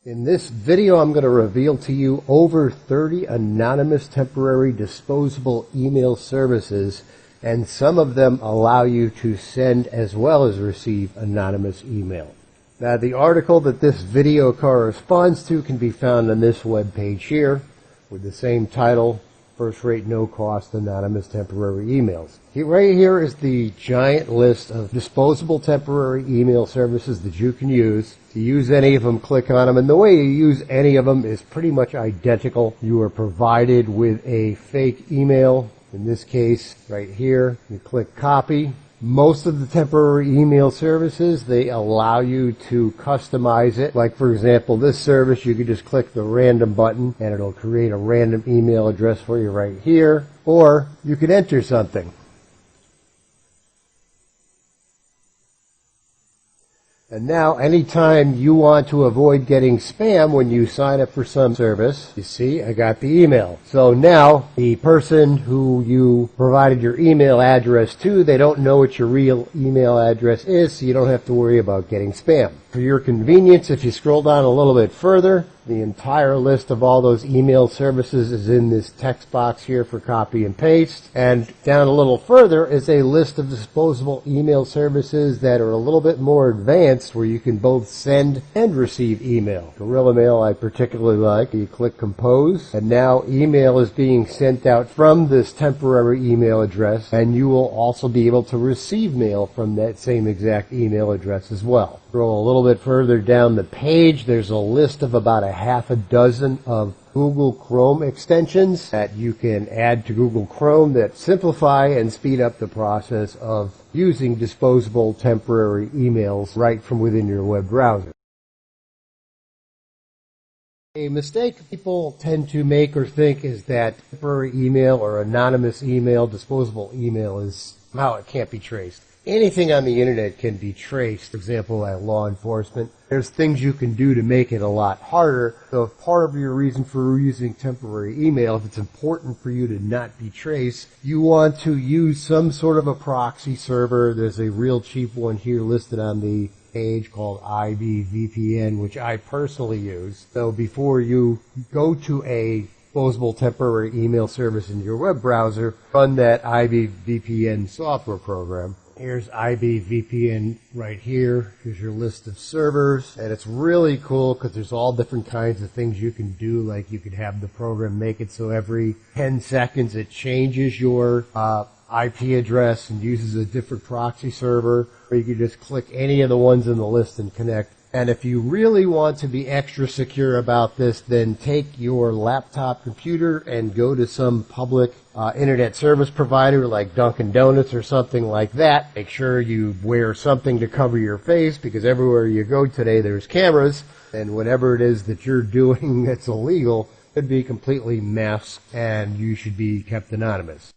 In this video, I'm going to reveal to you over 30 anonymous temporary disposable email services, and some of them allow you to send as well as receive anonymous email. Now, the article that this video corresponds to can be found on this web page here with the same title, First Rate No Cost Anonymous Temporary Emails. Right here is the giant list of disposable temporary email services that you can use. To use any of them, click on them, and the way you use any of them is pretty much identical. You are provided with a fake email. In this case, right here, you click copy. Most of the temporary email services, they allow you to customize it. Like, for example, this service, you could just click the random button and it'll create a random email address for you right here. Or you could enter something. And now, anytime you want to avoid getting spam when you sign up for some service, you see, I got the email. So now, the person who you provided your email address to, they don't know what your real email address is, so you don't have to worry about getting spam. For your convenience, if you scroll down a little bit further, the entire list of all those email services is in this text box here for copy and paste. And down a little further is a list of disposable email services that are a little bit more advanced, where you can both send and receive email. Gorilla Mail I particularly like. You click compose, and now email is being sent out from this temporary email address, and you will also be able to receive mail from that same exact email address as well. Scroll a little bit further down the page, there's a list of about a half a dozen of Google Chrome extensions that you can add to Google Chrome that simplify and speed up the process of using disposable temporary emails right from within your web browser. A mistake people tend to make or think is that temporary email or anonymous email, disposable email, is somehow it can't be traced. Anything on the internet can be traced, for example, by law enforcement. There's things you can do to make it a lot harder. So if part of your reason for using temporary email, if it's important for you to not be traced, you want to use some sort of a proxy server. There's a real cheap one here listed on the page called IBVPN, which I personally use. So before you go to a disposable temporary email service in your web browser, run that IBVPN software program. Here's IBVPN right here. Here's your list of servers. And it's really cool because there's all different kinds of things you can do. Like you could have the program make it so every 10 seconds it changes your IP address and uses a different proxy server. Or you could just click any of the ones in the list and connect. And if you really want to be extra secure about this, then take your laptop computer and go to some public internet service provider like Dunkin' Donuts or something like that. Make sure you wear something to cover your face, because everywhere you go today there's cameras, and whatever it is that you're doing that's illegal could be completely masked, and you should be kept anonymous.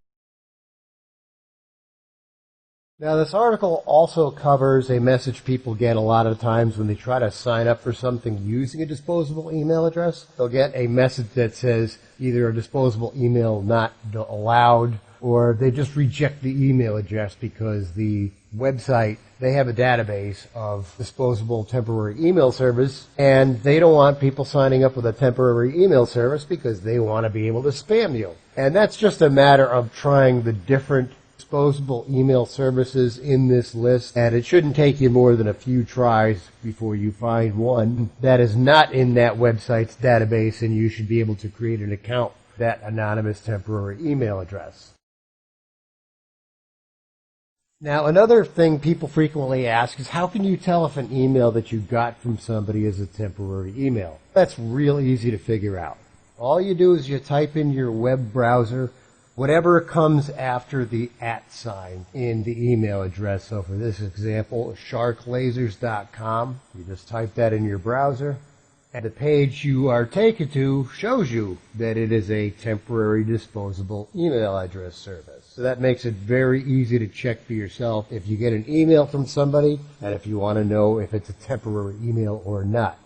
Now, this article also covers a message people get a lot of times when they try to sign up for something using a disposable email address. They'll get a message that says either a disposable email not allowed, or they just reject the email address because the website, they have a database of disposable temporary email service, and they don't want people signing up with a temporary email service because they want to be able to spam you. And that's just a matter of trying the different disposable email services in this list, and it shouldn't take you more than a few tries before you find one that is not in that website's database, and you should be able to create an account with that anonymous temporary email address. Now, another thing people frequently ask is, how can you tell if an email that you got from somebody is a temporary email? That's real easy to figure out. All you do is you type in your web browser whatever comes after the @ sign in the email address. So for this example, sharklasers.com, you just type that in your browser, and the page you are taken to shows you that it is a temporary disposable email address service. So that makes it very easy to check for yourself if you get an email from somebody, and if you want to know if it's a temporary email or not.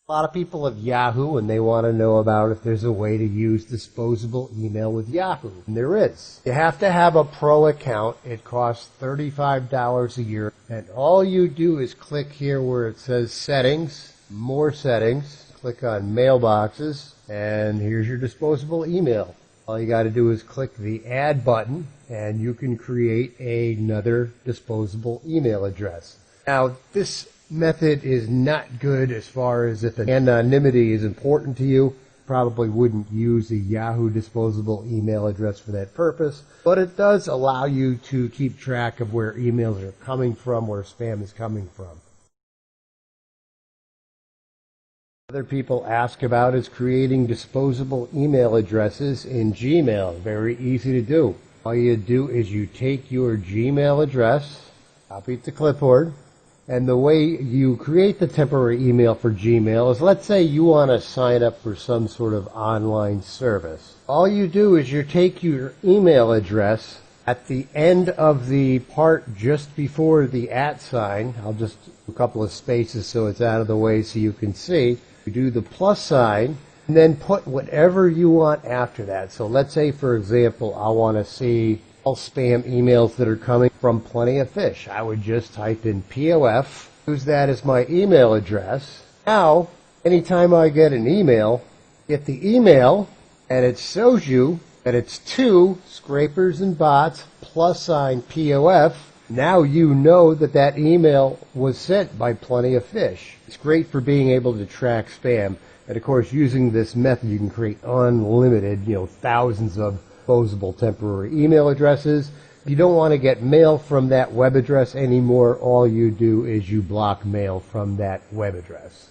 A lot of people have Yahoo and they want to know about if there's a way to use disposable email with Yahoo. And there is. You have to have a pro account. It costs $35 a year. And all you do is click here where it says settings, more settings. Click on mailboxes and here's your disposable email. All you got to do is click the add button and you can create another disposable email address. Now this method is not good as far as if anonymity is important to you. Probably wouldn't use a Yahoo disposable email address for that purpose, but it does allow you to keep track of where emails are coming from, where spam is coming from. Other people ask about is creating disposable email addresses in Gmail. Very easy to do. All you do is you take your Gmail address, copy it to clipboard, and the way you create the temporary email for Gmail is, let's say you want to sign up for some sort of online service. All you do is you take your email address at the end of the part just before the @ sign. I'll just do a couple of spaces so it's out of the way so you can see. You do the plus sign and then put whatever you want after that. So let's say, for example, I want to see all spam emails that are coming from Plenty of Fish. I would just type in POF, use that as my email address. Now, anytime I get an email, get the email, and it shows you that it's to scrapers and bots plus sign POF. Now you know that that email was sent by Plenty of Fish. It's great for being able to track spam. And of course, using this method, you can create unlimited, thousands of disposable temporary email addresses. If you don't want to get mail from that web address anymore, all you do is you block mail from that web address.